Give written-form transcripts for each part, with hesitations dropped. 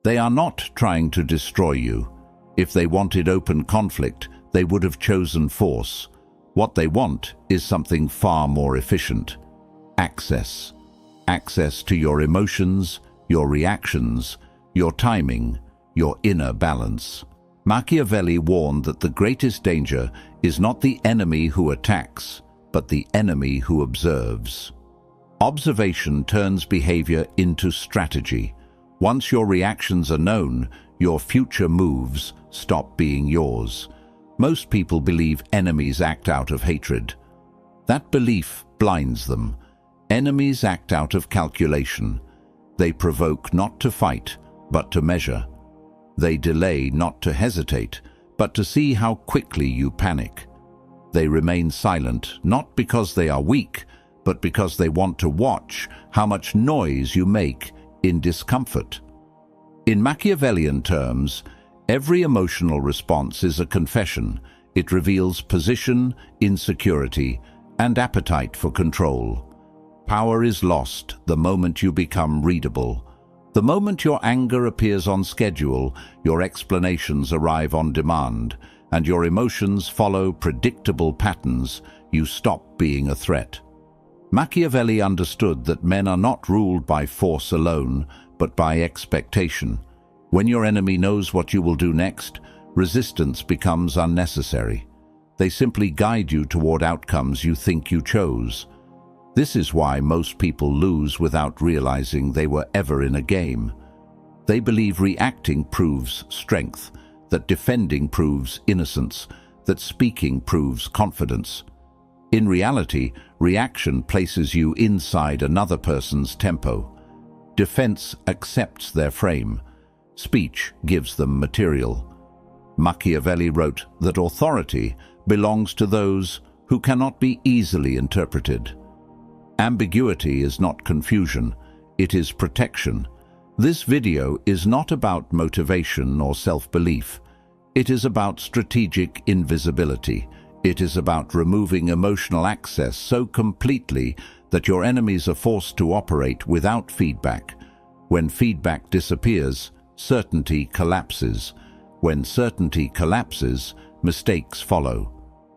They are not trying to destroy you. If they wanted open conflict, they would have chosen force. What they want is something far more efficient. Access. Access to your emotions, your reactions, your timing, your inner balance. Machiavelli warned that the greatest danger is not the enemy who attacks, but the enemy who observes. Observation turns behavior into strategy. Once your reactions are known, your future moves stop being yours. Most people believe enemies act out of hatred. That belief blinds them. Enemies act out of calculation. They provoke not to fight, but to measure. They delay not to hesitate, but to see how quickly you panic. They remain silent, not because they are weak, but because they want to watch how much noise you make in discomfort. In Machiavellian terms, every emotional response is a confession. It reveals position, insecurity, and appetite for control. Power is lost the moment you become readable. The moment your anger appears on schedule, your explanations arrive on demand, and your emotions follow predictable patterns, you stop being a threat. Machiavelli understood that men are not ruled by force alone, but by expectation. When your enemy knows what you will do next, resistance becomes unnecessary. They simply guide you toward outcomes you think you chose. This is why most people lose without realizing they were ever in a game. They believe reacting proves strength, that defending proves innocence, that speaking proves confidence. In reality, reaction places you inside another person's tempo. Defense accepts their frame. Speech gives them material. Machiavelli wrote that authority belongs to those who cannot be easily interpreted. Ambiguity is not confusion, it is protection. This video is not about motivation or self-belief. It is about strategic invisibility. It is about removing emotional access so completely that your enemies are forced to operate without feedback. When feedback disappears, certainty collapses. When certainty collapses, mistakes follow.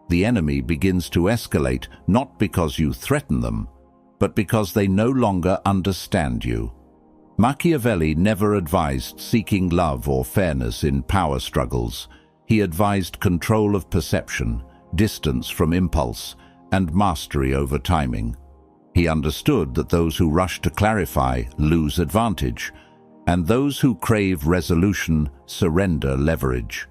The enemy begins to escalate not because you threaten them, but because they no longer understand you. Machiavelli never advised seeking love or fairness in power struggles. He advised control of perception, distance from impulse, and mastery over timing. He understood that those who rush to clarify lose advantage, and those who crave resolution surrender leverage.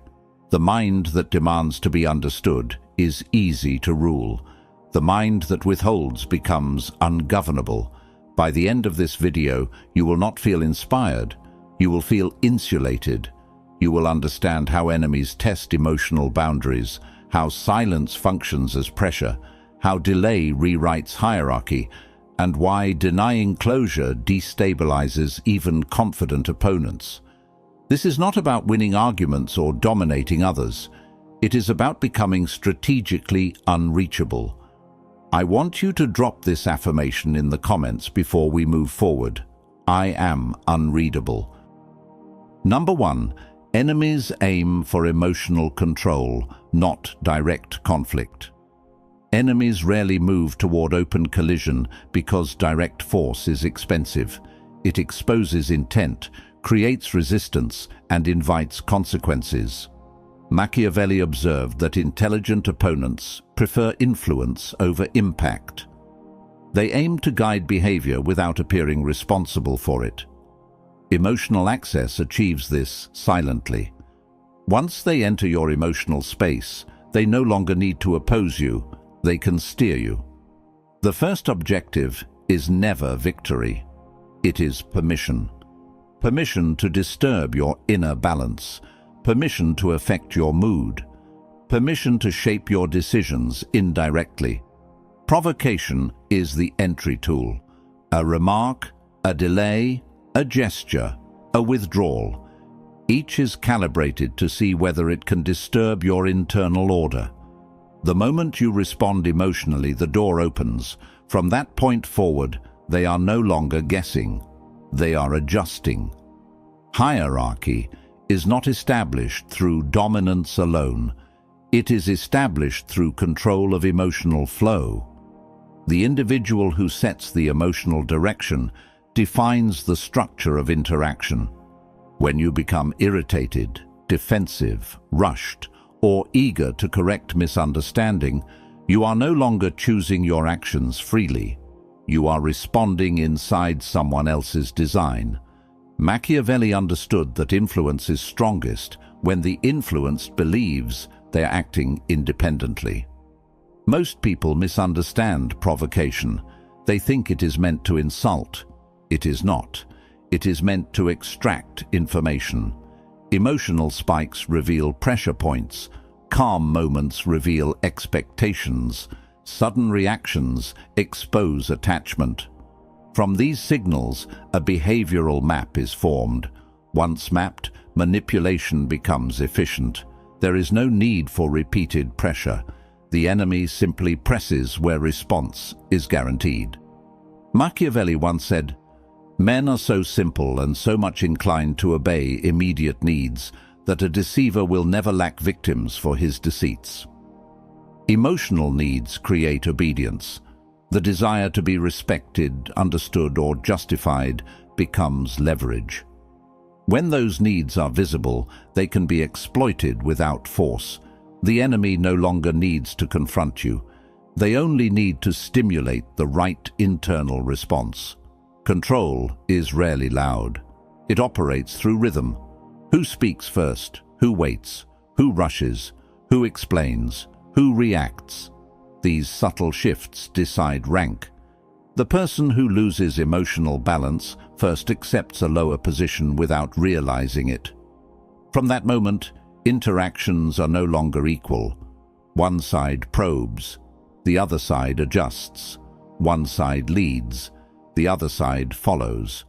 The mind that demands to be understood is easy to rule. The mind that withholds becomes ungovernable. By the end of this video, you will not feel inspired. You will feel insulated. You will understand how enemies test emotional boundaries, how silence functions as pressure, how delay rewrites hierarchy, and why denying closure destabilizes even confident opponents. This is not about winning arguments or dominating others. It is about becoming strategically unreachable. I want you to drop this affirmation in the comments before we move forward. I am unreadable. Number 1. Enemies aim for emotional control, not direct conflict. Enemies rarely move toward open collision because direct force is expensive. It exposes intent, creates resistance, and invites consequences. Machiavelli observed that intelligent opponents prefer influence over impact. They aim to guide behavior without appearing responsible for it. Emotional access achieves this silently. Once they enter your emotional space, they no longer need to oppose you, they can steer you. The first objective is never victory. It is permission. Permission to disturb your inner balance. Permission to affect your mood. Permission to shape your decisions indirectly. Provocation is the entry tool. A remark, a delay, a gesture, a withdrawal. Each is calibrated to see whether it can disturb your internal order. The moment you respond emotionally, the door opens. From that point forward, they are no longer guessing. They are adjusting. Hierarchy is not established through dominance alone. It is established through control of emotional flow. The individual who sets the emotional direction defines the structure of interaction. When you become irritated, defensive, rushed, or eager to correct misunderstanding, you are no longer choosing your actions freely. You are responding inside someone else's design. Machiavelli understood that influence is strongest when the influenced believes they are acting independently. Most people misunderstand provocation. They think it is meant to insult. It is not. It is meant to extract information. Emotional spikes reveal pressure points. Calm moments reveal expectations. Sudden reactions expose attachment. From these signals, a behavioral map is formed. Once mapped, manipulation becomes efficient. There is no need for repeated pressure. The enemy simply presses where response is guaranteed. Machiavelli once said, "Men are so simple and so much inclined to obey immediate needs that a deceiver will never lack victims for his deceits." Emotional needs create obedience. The desire to be respected, understood, or justified becomes leverage. When those needs are visible, they can be exploited without force. The enemy no longer needs to confront you. They only need to stimulate the right internal response. Control is rarely loud. It operates through rhythm. Who speaks first? Who waits? Who rushes? Who explains? Who reacts? These subtle shifts decide rank. The person who loses emotional balance first accepts a lower position without realizing it. From that moment, interactions are no longer equal. One side probes, the other side adjusts. One side leads, the other side follows.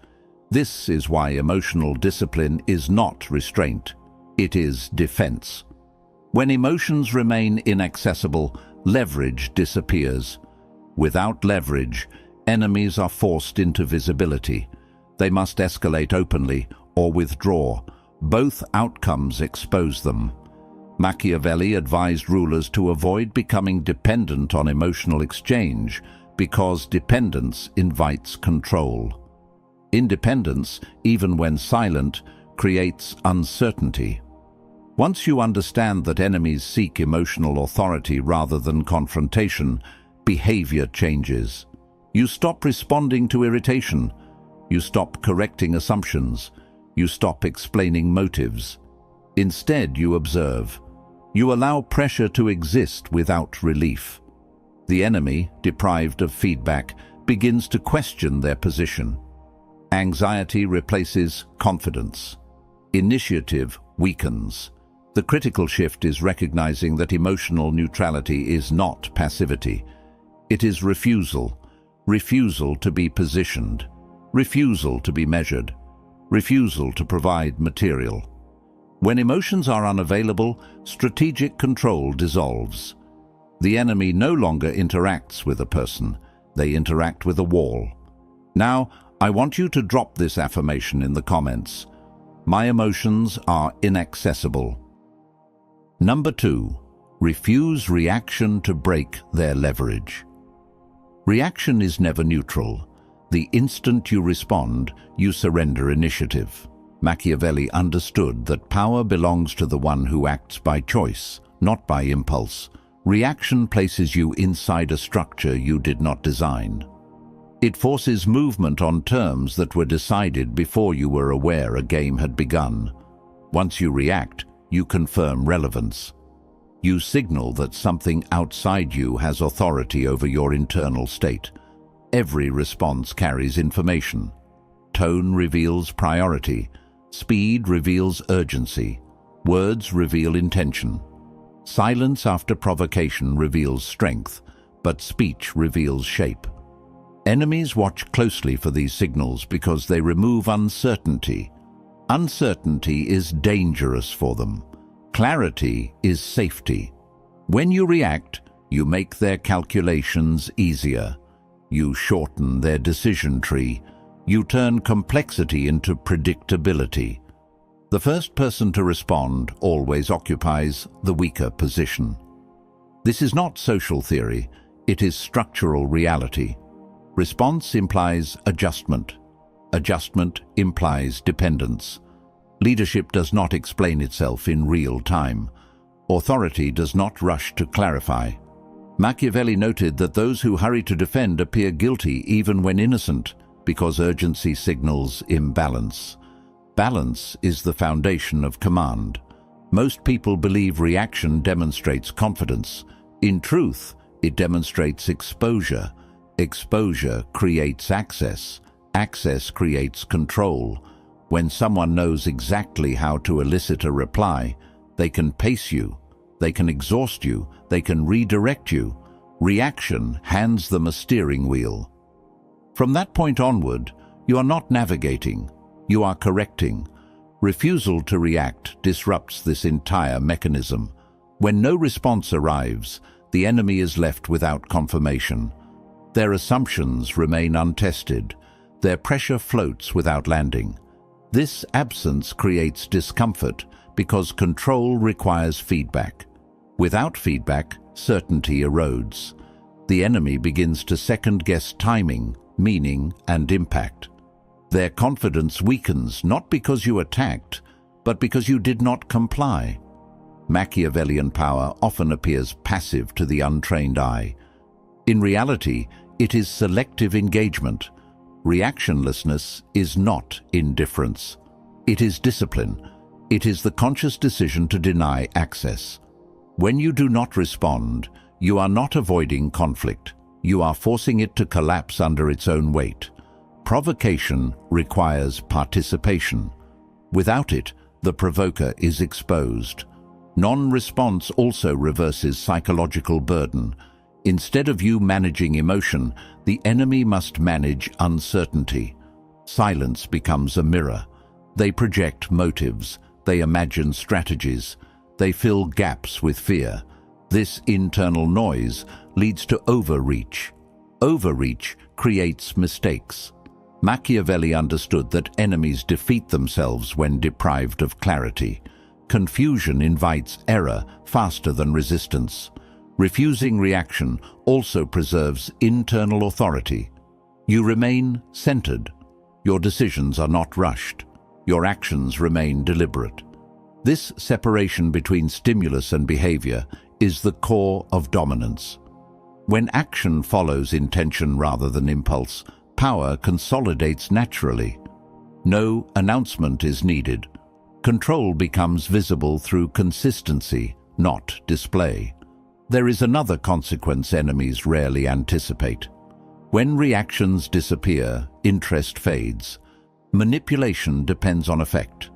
This is why emotional discipline is not restraint. It is defense. When emotions remain inaccessible, leverage disappears. Without leverage, enemies are forced into visibility. They must escalate openly or withdraw. Both outcomes expose them. Machiavelli advised rulers to avoid becoming dependent on emotional exchange because dependence invites control. Independence, even when silent, creates uncertainty. Once you understand that enemies seek emotional authority rather than confrontation, behavior changes. You stop responding to irritation. You stop correcting assumptions. You stop explaining motives. Instead, you observe. You allow pressure to exist without relief. The enemy, deprived of feedback, begins to question their position. Anxiety replaces confidence. Initiative weakens. The critical shift is recognizing that emotional neutrality is not passivity. It is refusal. Refusal to be positioned. Refusal to be measured. Refusal to provide material. When emotions are unavailable, strategic control dissolves. The enemy no longer interacts with a person. They interact with a wall. Now, I want you to drop this affirmation in the comments. My emotions are inaccessible. Number 2, refuse reaction to break their leverage. Reaction is never neutral. The instant you respond, you surrender initiative. Machiavelli understood that power belongs to the one who acts by choice, not by impulse. Reaction places you inside a structure you did not design. It forces movement on terms that were decided before you were aware a game had begun. Once you react, you confirm relevance. You signal that something outside you has authority over your internal state. Every response carries information. Tone reveals priority. Speed reveals urgency. Words reveal intention. Silence after provocation reveals strength, but speech reveals shape. Enemies watch closely for these signals because they remove uncertainty. Uncertainty is dangerous for them. Clarity is safety. When you react, you make their calculations easier. You shorten their decision tree. You turn complexity into predictability. The first person to respond always occupies the weaker position. This is not social theory, it is structural reality. Response implies adjustment. Adjustment implies dependence. Leadership does not explain itself in real time. Authority does not rush to clarify. Machiavelli noted that those who hurry to defend appear guilty even when innocent, because urgency signals imbalance. Balance is the foundation of command. Most people believe reaction demonstrates confidence. In truth, it demonstrates exposure. Exposure creates access. Access creates control. When someone knows exactly how to elicit a reply, they can pace you, they can exhaust you, they can redirect you. Reaction hands them a steering wheel. From that point onward, you are not navigating, you are correcting. Refusal to react disrupts this entire mechanism. When no response arrives, the enemy is left without confirmation. Their assumptions remain untested. Their pressure floats without landing. This absence creates discomfort because control requires feedback. Without feedback, certainty erodes. The enemy begins to second-guess timing, meaning, and impact. Their confidence weakens not because you attacked, but because you did not comply. Machiavellian power often appears passive to the untrained eye. In reality, it is selective engagement. Reactionlessness is not indifference. It is discipline. It is the conscious decision to deny access. When you do not respond, you are not avoiding conflict. You are forcing it to collapse under its own weight. Provocation requires participation. Without it, the provoker is exposed. Non-response also reverses psychological burden. Instead of you managing emotion, the enemy must manage uncertainty. Silence becomes a mirror. They project motives. They imagine strategies. They fill gaps with fear. This internal noise leads to overreach. Overreach creates mistakes. Machiavelli understood that enemies defeat themselves when deprived of clarity. Confusion invites error faster than resistance. Refusing reaction also preserves internal authority. You remain centered. Your decisions are not rushed. Your actions remain deliberate. This separation between stimulus and behavior is the core of dominance. When action follows intention rather than impulse, power consolidates naturally. No announcement is needed. Control becomes visible through consistency, not display. There is another consequence enemies rarely anticipate. When reactions disappear, interest fades. Manipulation depends on effect.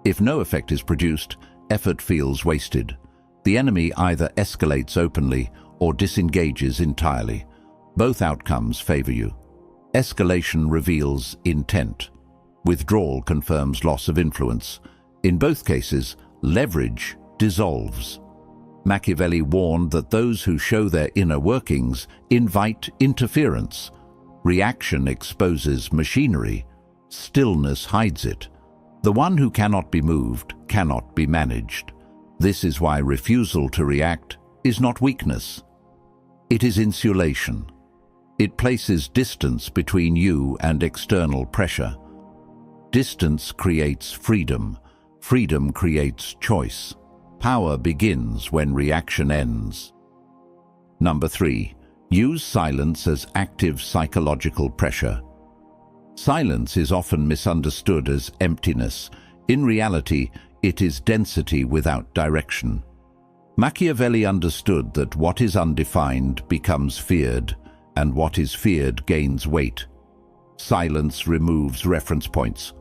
If no effect is produced, effort feels wasted. The enemy either escalates openly or disengages entirely. Both outcomes favor you. Escalation reveals intent. Withdrawal confirms loss of influence. In both cases, leverage dissolves. Machiavelli warned that those who show their inner workings invite interference. Reaction exposes machinery. Stillness hides it. The one who cannot be moved cannot be managed. This is why refusal to react is not weakness. It is insulation. It places distance between you and external pressure. Distance creates freedom. Freedom creates choice. Power begins when reaction ends. Number 3. Use silence as active psychological pressure. Silence is often misunderstood as emptiness. In reality, it is density without direction. Machiavelli understood that what is undefined becomes feared, and what is feared gains weight. Silence removes reference points.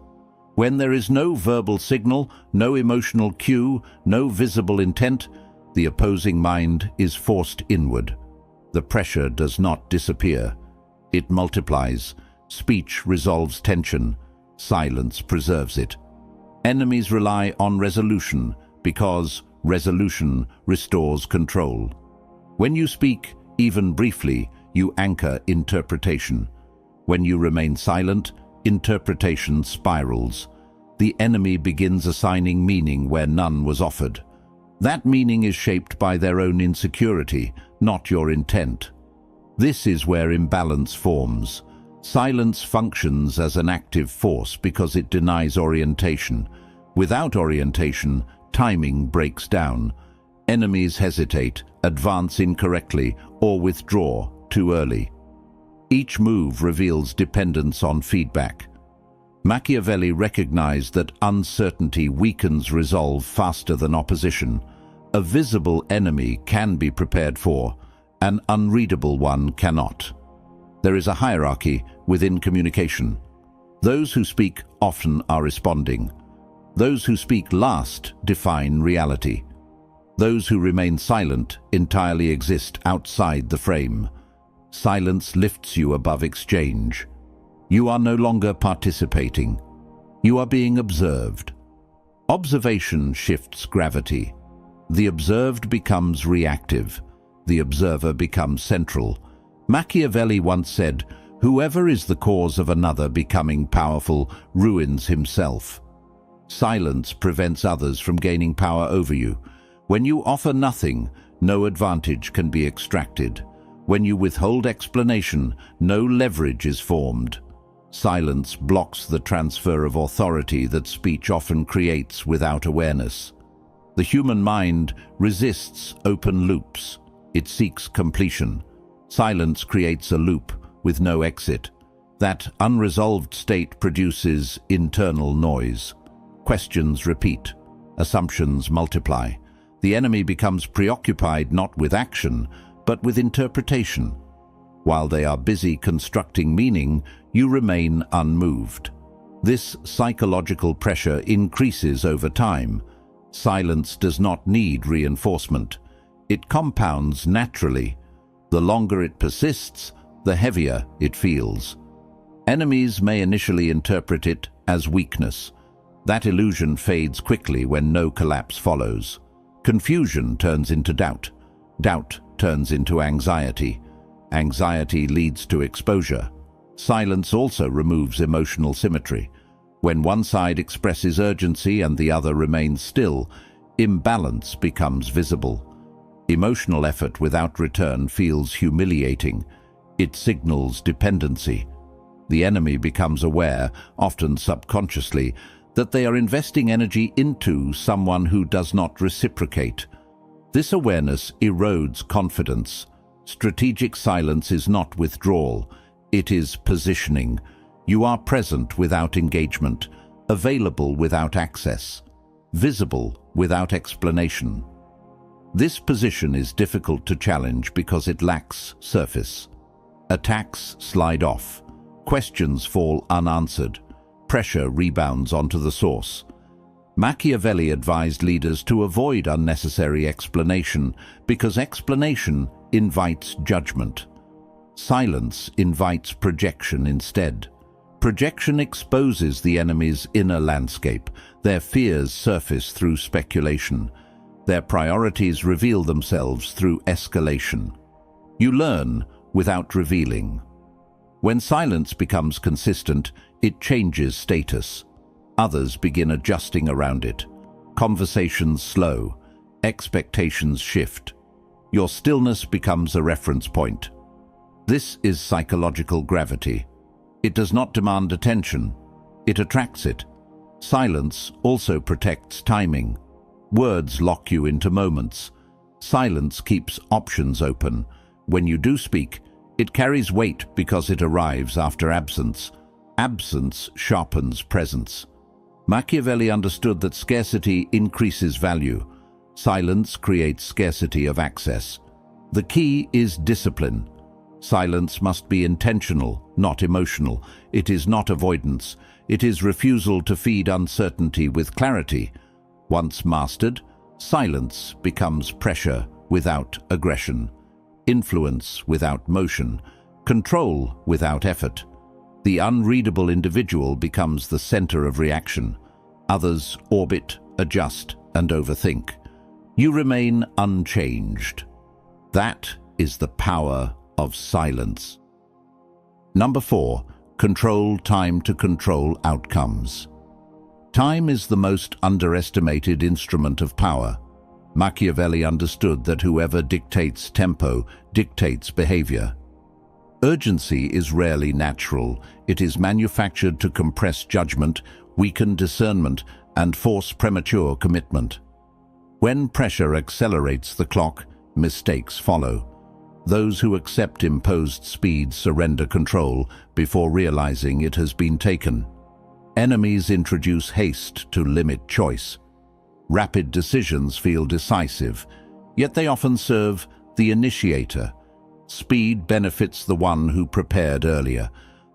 When there is no verbal signal, no emotional cue, no visible intent, the opposing mind is forced inward. The pressure does not disappear. It multiplies. Speech resolves tension. Silence preserves it. Enemies rely on resolution because resolution restores control. When you speak, even briefly, you anchor interpretation. When you remain silent, interpretation spirals. the enemy begins assigning meaning where none was offered. That meaning is shaped by their own insecurity, not your intent. This is where imbalance forms. Silence functions as an active force because it denies orientation. Without orientation, timing breaks down. Enemies hesitate, advance incorrectly, or withdraw too early. Each move reveals dependence on feedback. Machiavelli recognized that uncertainty weakens resolve faster than opposition. A visible enemy can be prepared for, an unreadable one cannot. There is a hierarchy within communication. Those who speak often are responding. Those who speak last define reality. Those who remain silent entirely exist outside the frame. Silence lifts you above exchange. You are no longer participating. You are being observed. Observation shifts gravity. The observed becomes reactive. The observer becomes central. Machiavelli once said, "Whoever is the cause of another becoming powerful ruins himself." Silence prevents others from gaining power over you. When you offer nothing, no advantage can be extracted. When you withhold explanation, no leverage is formed. Silence blocks the transfer of authority that speech often creates without awareness. The human mind resists open loops. It seeks completion. Silence creates a loop with no exit. That unresolved state produces internal noise. Questions repeat. Assumptions multiply. The enemy becomes preoccupied not with action, but with interpretation. While they are busy constructing meaning, you remain unmoved. This psychological pressure increases over time. Silence does not need reinforcement. It compounds naturally. The longer it persists, the heavier it feels. Enemies may initially interpret it as weakness. That illusion fades quickly when no collapse follows. Confusion turns into doubt. Doubt turns into anxiety. Anxiety leads to exposure. Silence also removes emotional symmetry. When one side expresses urgency and the other remains still, imbalance becomes visible. Emotional effort without return feels humiliating. It signals dependency. The enemy becomes aware, often subconsciously, that they are investing energy into someone who does not reciprocate. This awareness erodes confidence. Strategic silence is not withdrawal, it is positioning. You are present without engagement, available without access, visible without explanation. This position is difficult to challenge because it lacks surface. Attacks slide off, questions fall unanswered, pressure rebounds onto the source. Machiavelli advised leaders to avoid unnecessary explanation because explanation invites judgment. Silence invites projection instead. Projection exposes the enemy's inner landscape. Their fears surface through speculation. Their priorities reveal themselves through escalation. You learn without revealing. When silence becomes consistent, it changes status. Others begin adjusting around it. Conversations slow. Expectations shift. Your stillness becomes a reference point. This is psychological gravity. It does not demand attention. It attracts it. Silence also protects timing. Words lock you into moments. Silence keeps options open. When you do speak, it carries weight because it arrives after absence. Absence sharpens presence. Machiavelli understood that scarcity increases value. Silence creates scarcity of access. The key is discipline. Silence must be intentional, not emotional. It is not avoidance. It is refusal to feed uncertainty with clarity. Once mastered, silence becomes pressure without aggression, influence without motion, control without effort. The unreadable individual becomes the center of reaction. Others orbit, adjust, and overthink. You remain unchanged. That is the power of silence. Number 4, control time to control outcomes. Time is the most underestimated instrument of power. Machiavelli understood that whoever dictates tempo dictates behavior. Urgency is rarely natural. It is manufactured to compress judgment, weaken discernment, and force premature commitment. When pressure accelerates the clock, mistakes follow. Those who accept imposed speed surrender control before realizing it has been taken. Enemies introduce haste to limit choice. Rapid decisions feel decisive, yet they often serve the initiator. Speed benefits the one who prepared earlier.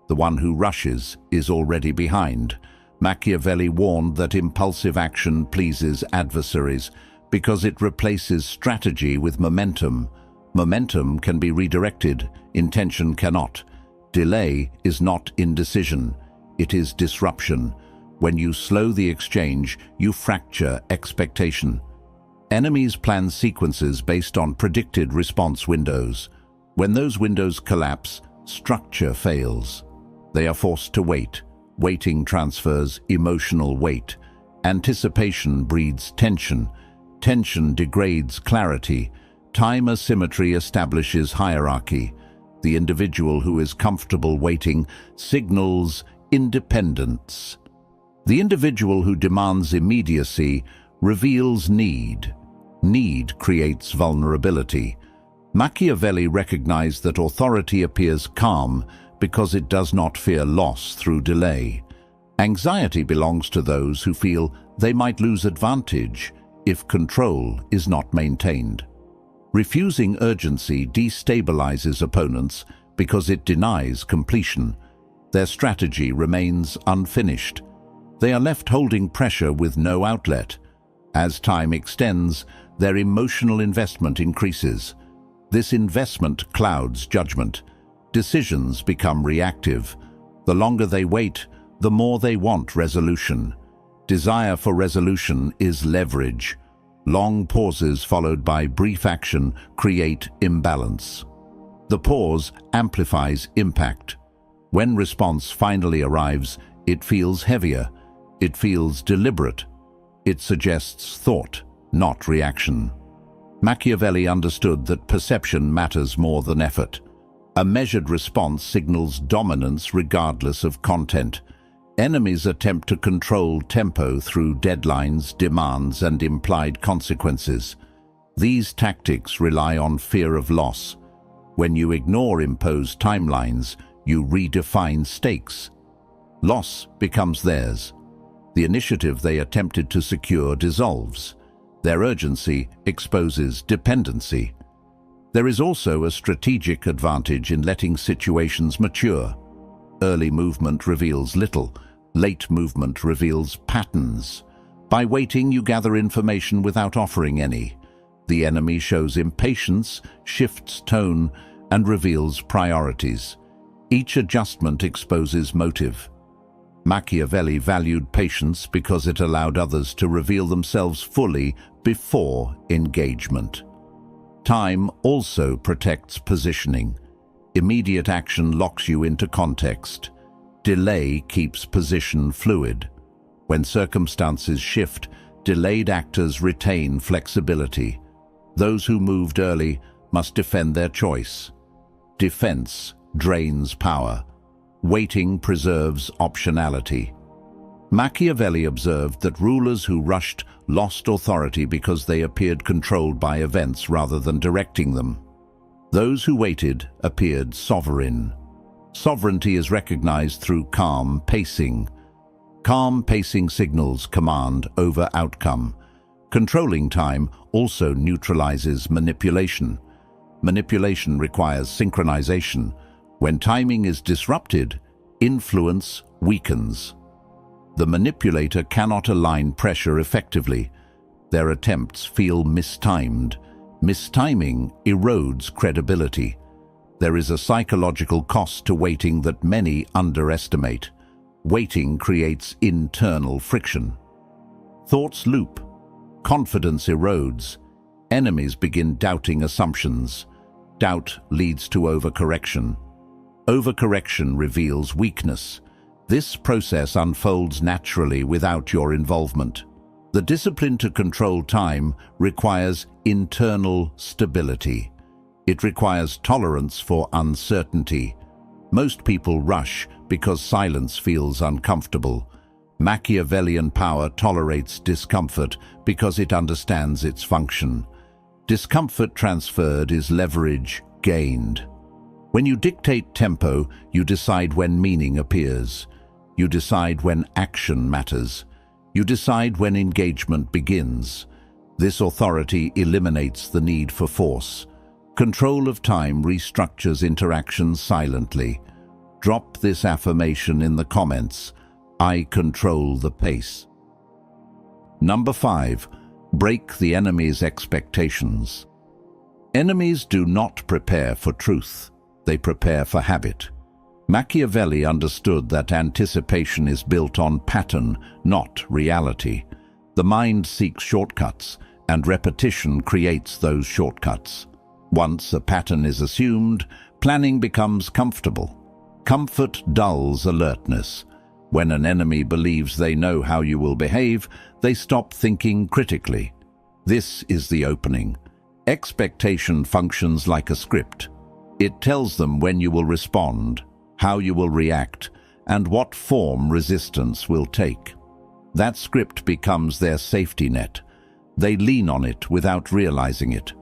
The one who rushes is already behind. Machiavelli warned that impulsive action pleases adversaries because it replaces strategy with momentum. Momentum can be redirected, intention cannot. Delay is not indecision, it is disruption. When you slow the exchange, you fracture expectation. Enemies plan sequences based on predicted response windows. When those windows collapse, structure fails. They are forced to wait. Waiting transfers emotional weight. Anticipation breeds tension. Tension degrades clarity. Time asymmetry establishes hierarchy. The individual who is comfortable waiting signals independence. The individual who demands immediacy reveals need. Need creates vulnerability. Machiavelli recognized that authority appears calm because it does not fear loss through delay. Anxiety belongs to those who feel they might lose advantage if control is not maintained. Refusing urgency destabilizes opponents because it denies completion. Their strategy remains unfinished. They are left holding pressure with no outlet. As time extends, their emotional investment increases. This investment clouds judgment. Decisions become reactive. The longer they wait, the more they want resolution. Desire for resolution is leverage. Long pauses followed by brief action create imbalance. The pause amplifies impact. When response finally arrives, it feels heavier. It feels deliberate. It suggests thought, not reaction. Machiavelli understood that perception matters more than effort. A measured response signals dominance regardless of content. Enemies attempt to control tempo through deadlines, demands, and implied consequences. These tactics rely on fear of loss. When you ignore imposed timelines, you redefine stakes. Loss becomes theirs. The initiative they attempted to secure dissolves. Their urgency exposes dependency. There is also a strategic advantage in letting situations mature. Early movement reveals little. Late movement reveals patterns. By waiting, you gather information without offering any. The enemy shows impatience, shifts tone, and reveals priorities. Each adjustment exposes motive. Machiavelli valued patience because it allowed others to reveal themselves fully before engagement. Time also protects positioning. Immediate action locks you into context. Delay keeps position fluid. When circumstances shift, delayed actors retain flexibility. Those who moved early must defend their choice. Defense drains power. Waiting preserves optionality. Machiavelli observed that rulers who rushed lost authority because they appeared controlled by events rather than directing them. Those who waited appeared sovereign. Sovereignty is recognized through calm pacing. Calm pacing signals command over outcome. Controlling time also neutralizes manipulation. Manipulation requires synchronization. When timing is disrupted, influence weakens. The manipulator cannot align pressure effectively. Their attempts feel mistimed. Mistiming erodes credibility. There is a psychological cost to waiting that many underestimate. Waiting creates internal friction. Thoughts loop. Confidence erodes. Enemies begin doubting assumptions. Doubt leads to overcorrection. Overcorrection reveals weakness. This process unfolds naturally without your involvement. The discipline to control time requires internal stability. It requires tolerance for uncertainty. Most people rush because silence feels uncomfortable. Machiavellian power tolerates discomfort because it understands its function. Discomfort transferred is leverage gained. When you dictate tempo, you decide when meaning appears. You decide when action matters. You decide when engagement begins. This authority eliminates the need for force. Control of time restructures interactions silently. Drop this affirmation in the comments. I control the pace. Number 5. Break the enemy's expectations. Enemies do not prepare for truth. They prepare for habit. Machiavelli understood that anticipation is built on pattern, not reality. The mind seeks shortcuts, and repetition creates those shortcuts. Once a pattern is assumed, planning becomes comfortable. Comfort dulls alertness. When an enemy believes they know how you will behave, they stop thinking critically. This is the opening. Expectation functions like a script. It tells them when you will respond, how you will react, and what form resistance will take. That script becomes their safety net. They lean on it without realizing it.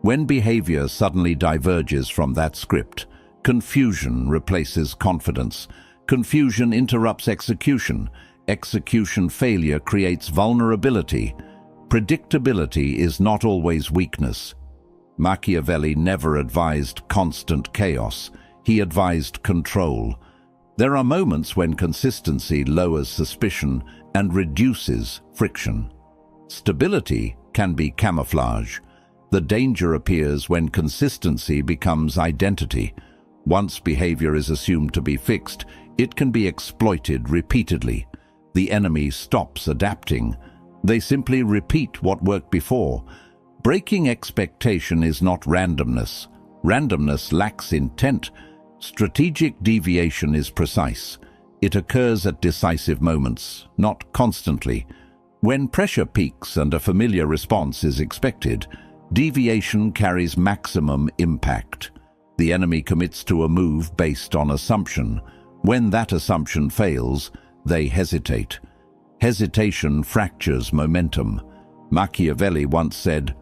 When behavior suddenly diverges from that script, confusion replaces confidence. Confusion interrupts execution. Execution failure creates vulnerability. Predictability is not always weakness. Machiavelli never advised constant chaos. He advised control. There are moments when consistency lowers suspicion and reduces friction. Stability can be camouflage. The danger appears when consistency becomes identity. Once behavior is assumed to be fixed, it can be exploited repeatedly. The enemy stops adapting. They simply repeat what worked before. Breaking expectation is not randomness. Randomness lacks intent. Strategic deviation is precise. It occurs at decisive moments, not constantly. When pressure peaks and a familiar response is expected, deviation carries maximum impact. The enemy commits to a move based on assumption. When that assumption fails, they hesitate. Hesitation fractures momentum. Machiavelli once said,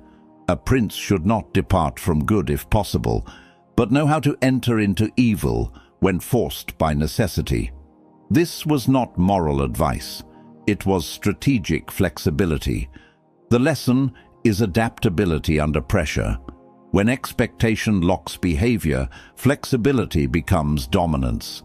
"A prince should not depart from good if possible, but know how to enter into evil when forced by necessity." This was not moral advice. It was strategic flexibility. The lesson is adaptability under pressure. When expectation locks behavior, flexibility becomes dominance.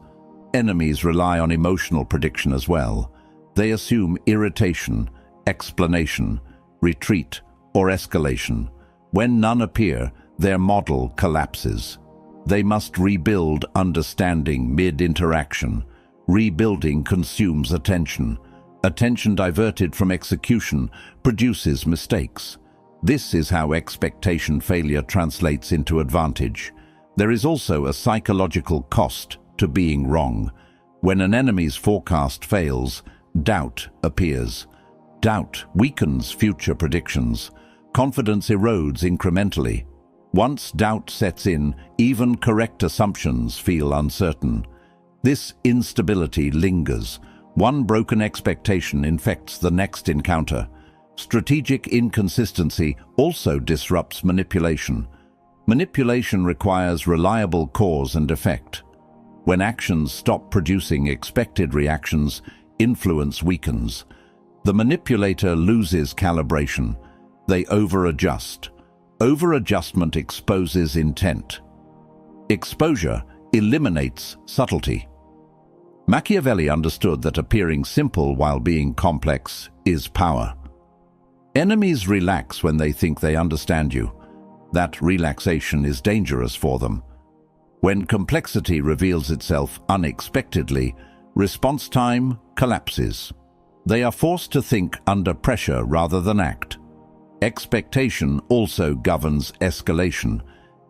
Enemies rely on emotional prediction as well. They assume irritation, explanation, retreat, or escalation. When none appear, their model collapses. They must rebuild understanding mid-interaction. Rebuilding consumes attention. Attention diverted from execution produces mistakes. This is how expectation failure translates into advantage. There is also a psychological cost to being wrong. When an enemy's forecast fails, doubt appears. Doubt weakens future predictions. Confidence erodes incrementally. Once doubt sets in, even correct assumptions feel uncertain. This instability lingers. One broken expectation infects the next encounter. Strategic inconsistency also disrupts manipulation. Manipulation requires reliable cause and effect. When actions stop producing expected reactions, influence weakens. The manipulator loses calibration. They over-adjust. Over-adjustment exposes intent. Exposure eliminates subtlety. Machiavelli understood that appearing simple while being complex is power. Enemies relax when they think they understand you. That relaxation is dangerous for them. When complexity reveals itself unexpectedly, response time collapses. They are forced to think under pressure rather than act. Expectation also governs escalation.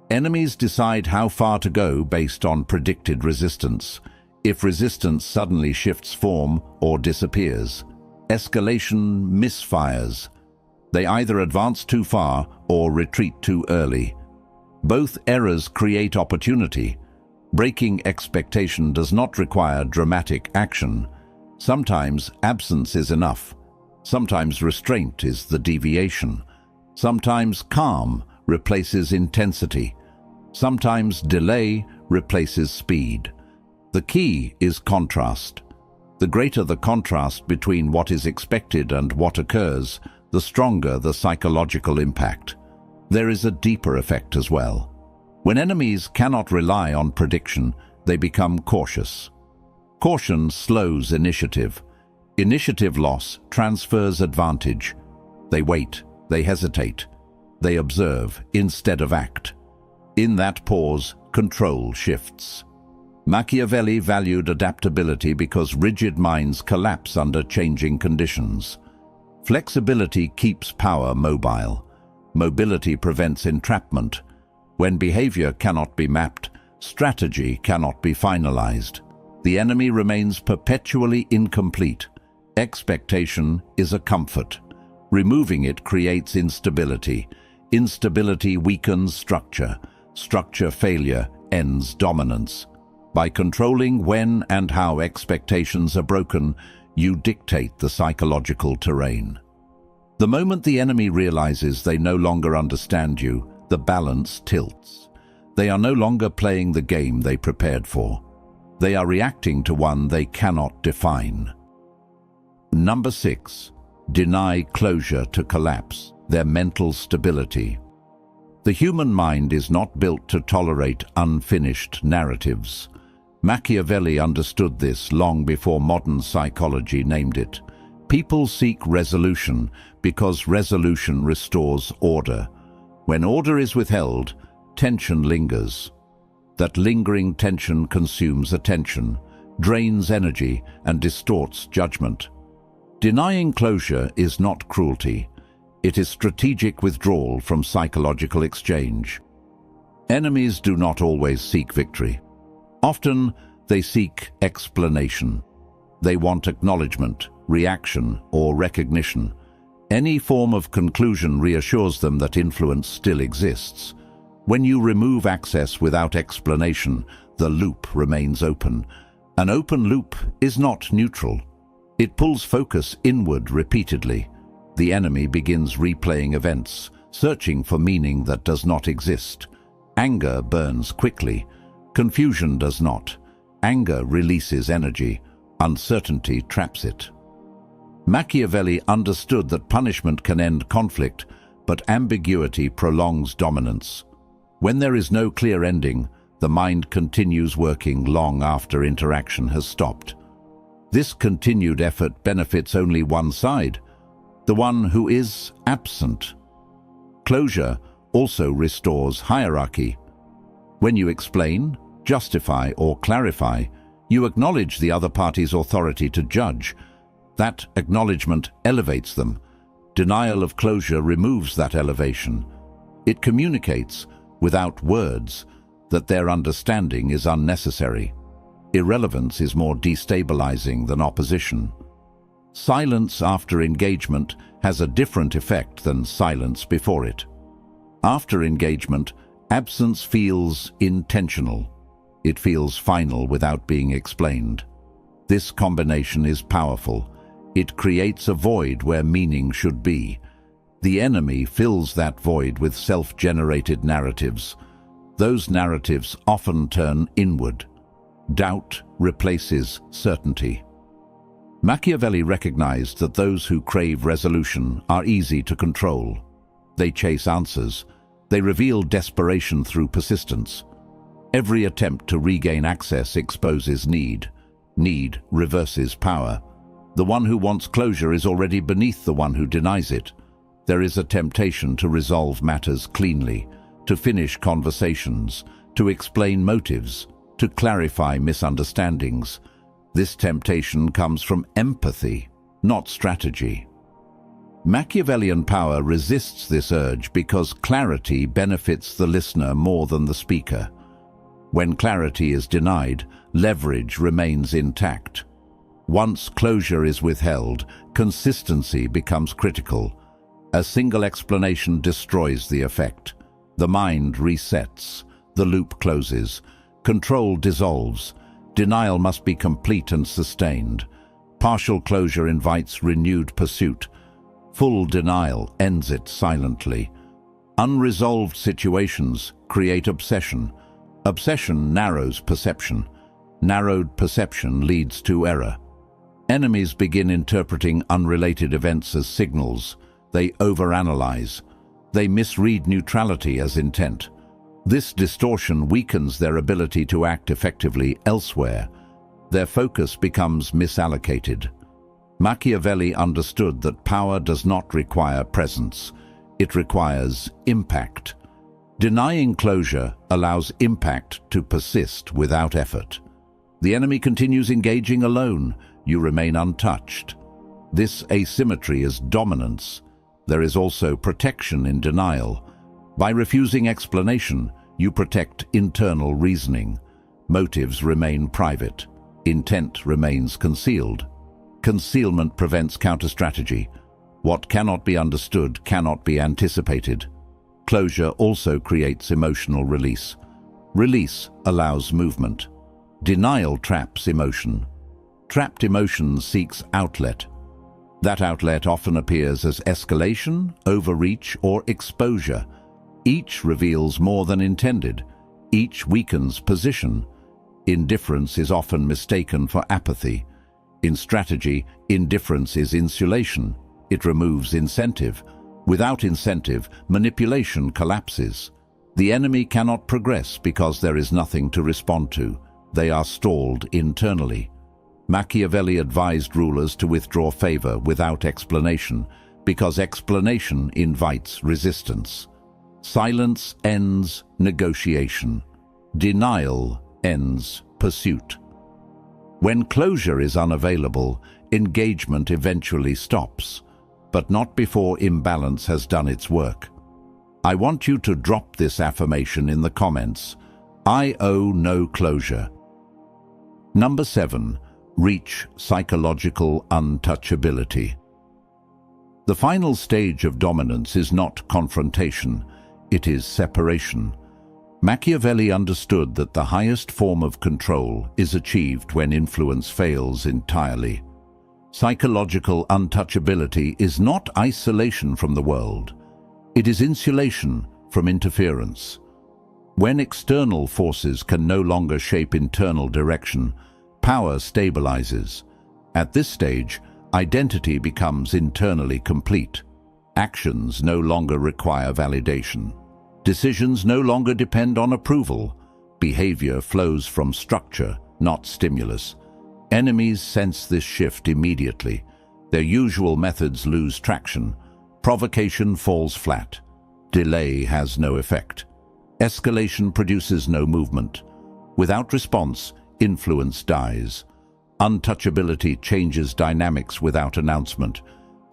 Enemies decide how far to go based on predicted resistance. If resistance suddenly shifts form or disappears, escalation misfires. They either advance too far or retreat too early. Both errors create opportunity. Breaking expectation does not require dramatic action. Sometimes absence is enough. Sometimes restraint is the deviation. Sometimes calm replaces intensity. Sometimes delay replaces speed. The key is contrast. The greater the contrast between what is expected and what occurs, the stronger the psychological impact. There is a deeper effect as well. When enemies cannot rely on prediction, they become cautious. Caution slows initiative. Initiative loss transfers advantage. They wait, they hesitate, they observe instead of act. In that pause, control shifts. Machiavelli valued adaptability because rigid minds collapse under changing conditions. Flexibility keeps power mobile. Mobility prevents entrapment. When behavior cannot be mapped, strategy cannot be finalized. The enemy remains perpetually incomplete. Expectation is a comfort. Removing it creates instability. Instability weakens structure. Structure failure ends dominance. By controlling when and how expectations are broken, you dictate the psychological terrain. The moment the enemy realizes they no longer understand you, the balance tilts. They are no longer playing the game they prepared for. They are reacting to one they cannot define. Number 6. Deny closure to collapse, their mental stability. The human mind is not built to tolerate unfinished narratives. Machiavelli understood this long before modern psychology named it. People seek resolution because resolution restores order. When order is withheld, tension lingers. That lingering tension consumes attention, drains energy, and distorts judgment. Denying closure is not cruelty. It is strategic withdrawal from psychological exchange. Enemies do not always seek victory. Often, they seek explanation. They want acknowledgement, reaction, or recognition. Any form of conclusion reassures them that influence still exists. When you remove access without explanation, the loop remains open. An open loop is not neutral. It pulls focus inward repeatedly. The enemy begins replaying events, searching for meaning that does not exist. Anger burns quickly. Confusion does not. Anger releases energy. Uncertainty traps it. Machiavelli understood that punishment can end conflict, but ambiguity prolongs dominance. When there is no clear ending, the mind continues working long after interaction has stopped. This continued effort benefits only one side, the one who is absent. Closure also restores hierarchy. When you explain, justify, or clarify, you acknowledge the other party's authority to judge. That acknowledgement elevates them. Denial of closure removes that elevation. It communicates, without words, that their understanding is unnecessary. Irrelevance is more destabilizing than opposition. Silence after engagement has a different effect than silence before it. After engagement, absence feels intentional. It feels final without being explained. This combination is powerful. It creates a void where meaning should be. The enemy fills that void with self-generated narratives. Those narratives often turn inward. Doubt replaces certainty. Machiavelli recognized that those who crave resolution are easy to control. They chase answers. They reveal desperation through persistence. Every attempt to regain access exposes need. Need reverses power. The one who wants closure is already beneath the one who denies it. There is a temptation to resolve matters cleanly, to finish conversations, to explain motives, to clarify misunderstandings. This temptation comes from empathy, not strategy. Machiavellian power resists this urge because clarity benefits the listener more than the speaker. When clarity is denied, leverage remains intact. Once closure is withheld, consistency becomes critical. A single explanation destroys the effect. The mind resets. The loop closes. Control dissolves. Denial must be complete and sustained. Partial closure invites renewed pursuit. Full denial ends it silently. Unresolved situations create obsession. Obsession narrows perception. Narrowed perception leads to error. Enemies begin interpreting unrelated events as signals. They overanalyze. They misread neutrality as intent. This distortion weakens their ability to act effectively elsewhere. Their focus becomes misallocated. Machiavelli understood that power does not require presence. It requires impact. Denying closure allows impact to persist without effort. The enemy continues engaging alone. You remain untouched. This asymmetry is dominance. There is also protection in denial. By refusing explanation, you protect internal reasoning. Motives remain private. Intent remains concealed. Concealment prevents counter-strategy. What cannot be understood cannot be anticipated. Closure also creates emotional release. Release allows movement. Denial traps emotion. Trapped emotion seeks outlet. That outlet often appears as escalation, overreach, or exposure. Each reveals more than intended. Each weakens position. Indifference is often mistaken for apathy. In strategy, indifference is insulation. It removes incentive. Without incentive, manipulation collapses. The enemy cannot progress because there is nothing to respond to. They are stalled internally. Machiavelli advised rulers to withdraw favor without explanation, because explanation invites resistance. Silence ends negotiation. Denial ends pursuit. When closure is unavailable, engagement eventually stops, but not before imbalance has done its work. I want you to drop this affirmation in the comments. I owe no closure. Number 7. Reach psychological untouchability. The final stage of dominance is not confrontation, it is separation. Machiavelli understood that the highest form of control is achieved when influence fails entirely. Psychological untouchability is not isolation from the world. It is insulation from interference. When external forces can no longer shape internal direction, power stabilizes. At this stage, identity becomes internally complete. Actions no longer require validation. Decisions no longer depend on approval. Behavior flows from structure, not stimulus. Enemies sense this shift immediately. Their usual methods lose traction. Provocation falls flat. Delay has no effect. Escalation produces no movement. Without response, influence dies. Untouchability changes dynamics without announcement.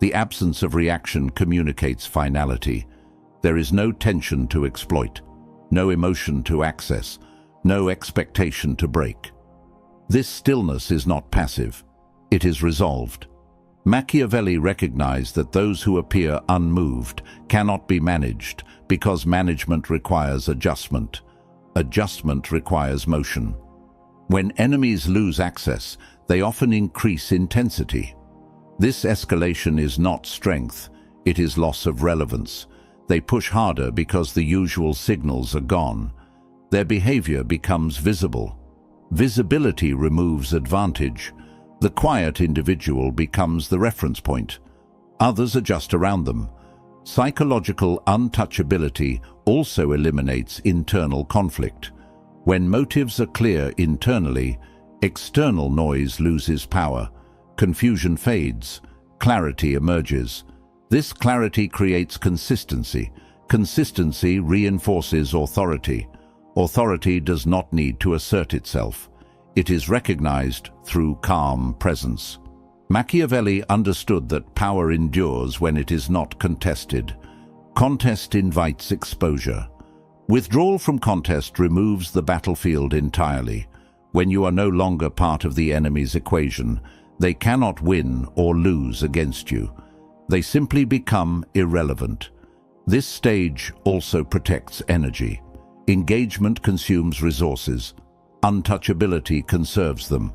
The absence of reaction communicates finality. There is no tension to exploit, no emotion to access, no expectation to break. This stillness is not passive. It is resolved. Machiavelli recognized that those who appear unmoved cannot be managed because management requires adjustment. Adjustment requires motion. When enemies lose access, they often increase intensity. This escalation is not strength, it is loss of relevance. They push harder because the usual signals are gone. Their behavior becomes visible. Visibility removes advantage. The quiet individual becomes the reference point. Others adjust around them. Psychological untouchability also eliminates internal conflict. When motives are clear internally, external noise loses power. Confusion fades. Clarity emerges. This clarity creates consistency. Consistency reinforces authority. Authority does not need to assert itself. It is recognized through calm presence. Machiavelli understood that power endures when it is not contested. Contest invites exposure. Withdrawal from contest removes the battlefield entirely. When you are no longer part of the enemy's equation, they cannot win or lose against you. They simply become irrelevant. This stage also protects energy. Engagement consumes resources. Untouchability conserves them.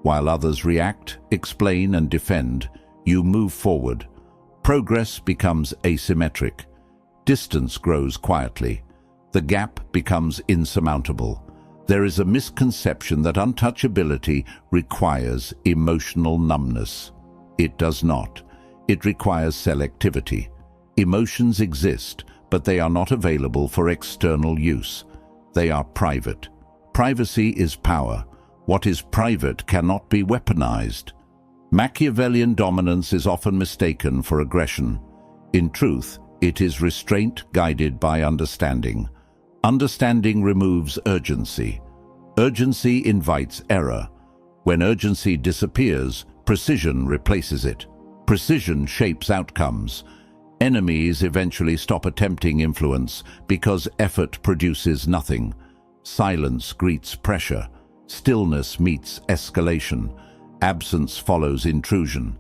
While others react, explain, and defend, you move forward. Progress becomes asymmetric. Distance grows quietly. The gap becomes insurmountable. There is a misconception that untouchability requires emotional numbness. It does not. It requires selectivity. Emotions exist, but they are not available for external use. They are private. Privacy is power. What is private cannot be weaponized. Machiavellian dominance is often mistaken for aggression. In truth, it is restraint guided by understanding. Understanding removes urgency. Urgency invites error. When urgency disappears, precision replaces it. Precision shapes outcomes. Enemies eventually stop attempting influence because effort produces nothing. Silence greets pressure. Stillness meets escalation. Absence follows intrusion.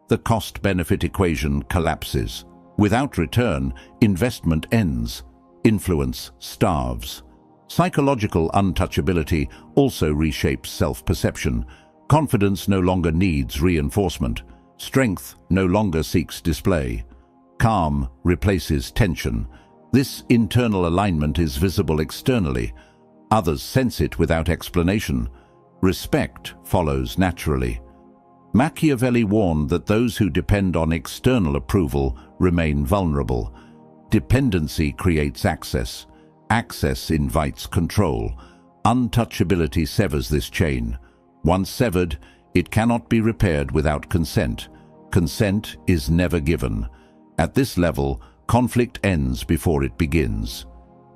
The cost-benefit equation collapses. Without return, investment ends. Influence starves. Psychological untouchability also reshapes self-perception. Confidence no longer needs reinforcement. Strength no longer seeks display. Calm replaces tension. This internal alignment is visible externally. Others sense it without explanation. Respect follows naturally. Machiavelli warned that those who depend on external approval remain vulnerable. Dependency creates access. Access invites control. Untouchability severs this chain. Once severed, it cannot be repaired without consent. Consent is never given. At this level, conflict ends before it begins.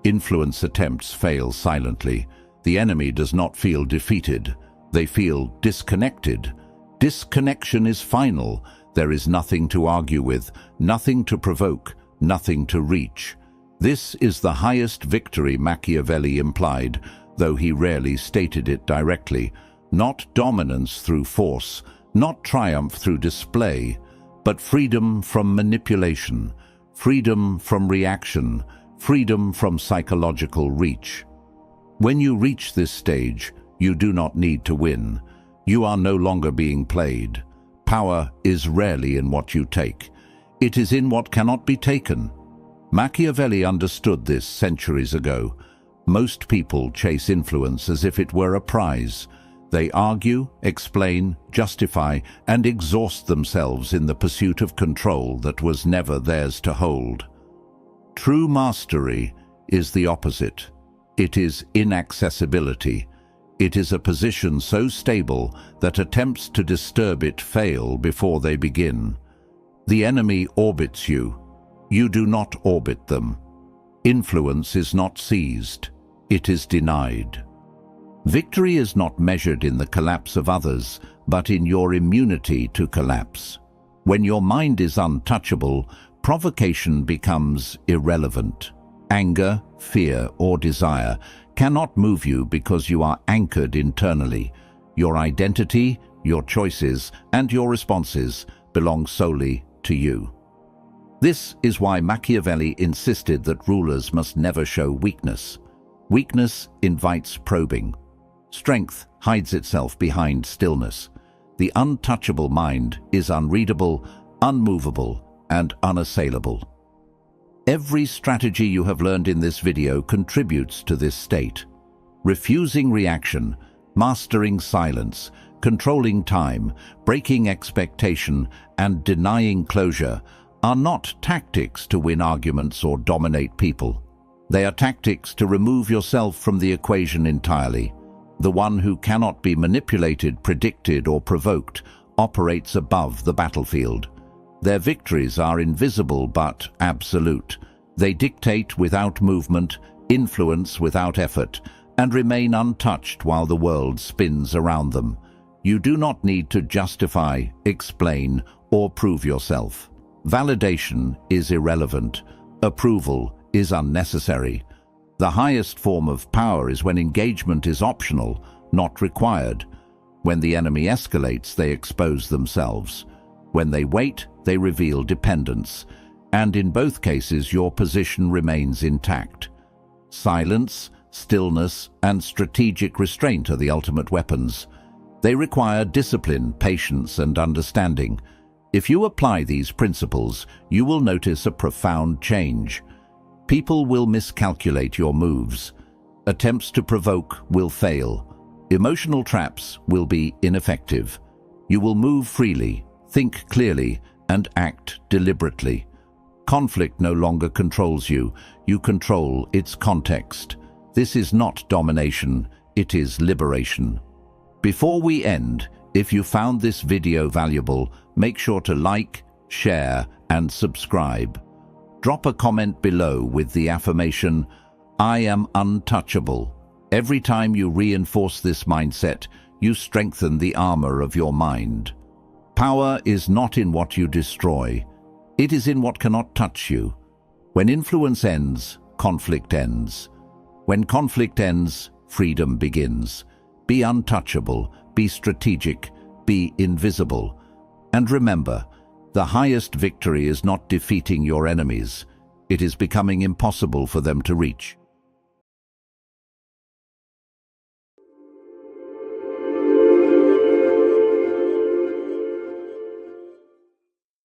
Influence attempts fail silently. The enemy does not feel defeated. They feel disconnected. Disconnection is final. There is nothing to argue with, nothing to provoke, nothing to reach. This is the highest victory Machiavelli implied, though he rarely stated it directly. Not dominance through force, not triumph through display, but freedom from manipulation, freedom from reaction, freedom from psychological reach. When you reach this stage, you do not need to win. You are no longer being played. Power is rarely in what you take. It is in what cannot be taken. Machiavelli understood this centuries ago. Most people chase influence as if it were a prize. They argue, explain, justify, and exhaust themselves in the pursuit of control that was never theirs to hold. True mastery is the opposite. It is inaccessibility. It is a position so stable that attempts to disturb it fail before they begin. The enemy orbits you. You do not orbit them. Influence is not seized. It is denied. Victory is not measured in the collapse of others, but in your immunity to collapse. When your mind is untouchable, provocation becomes irrelevant. Anger, fear, or desire cannot move you because you are anchored internally. Your identity, your choices, and your responses belong solely to you. This is why Machiavelli insisted that rulers must never show weakness. Weakness invites probing. Strength hides itself behind stillness. The untouchable mind is unreadable, unmovable, and unassailable. Every strategy you have learned in this video contributes to this state. Refusing reaction, mastering silence, controlling time, breaking expectation, and denying closure are not tactics to win arguments or dominate people. They are tactics to remove yourself from the equation entirely. The one who cannot be manipulated, predicted, or provoked operates above the battlefield. Their victories are invisible but absolute. They dictate without movement, influence without effort, and remain untouched while the world spins around them. You do not need to justify, explain, or prove yourself. Validation is irrelevant. Approval is unnecessary. The highest form of power is when engagement is optional, not required. When the enemy escalates, they expose themselves. When they wait, they reveal dependence. And in both cases, your position remains intact. Silence, stillness, and strategic restraint are the ultimate weapons. They require discipline, patience, and understanding. If you apply these principles, you will notice a profound change. People will miscalculate your moves. Attempts to provoke will fail. Emotional traps will be ineffective. You will move freely, think clearly, and act deliberately. Conflict no longer controls you. You control its context. This is not domination, it is liberation. Before we end, if you found this video valuable, make sure to like, share, and subscribe. Drop a comment below with the affirmation, "I am untouchable." Every time you reinforce this mindset, you strengthen the armor of your mind. Power is not in what you destroy. It is in what cannot touch you. When influence ends, conflict ends. When conflict ends, freedom begins. Be untouchable, be strategic, be invisible. And remember, the highest victory is not defeating your enemies. It is becoming impossible for them to reach.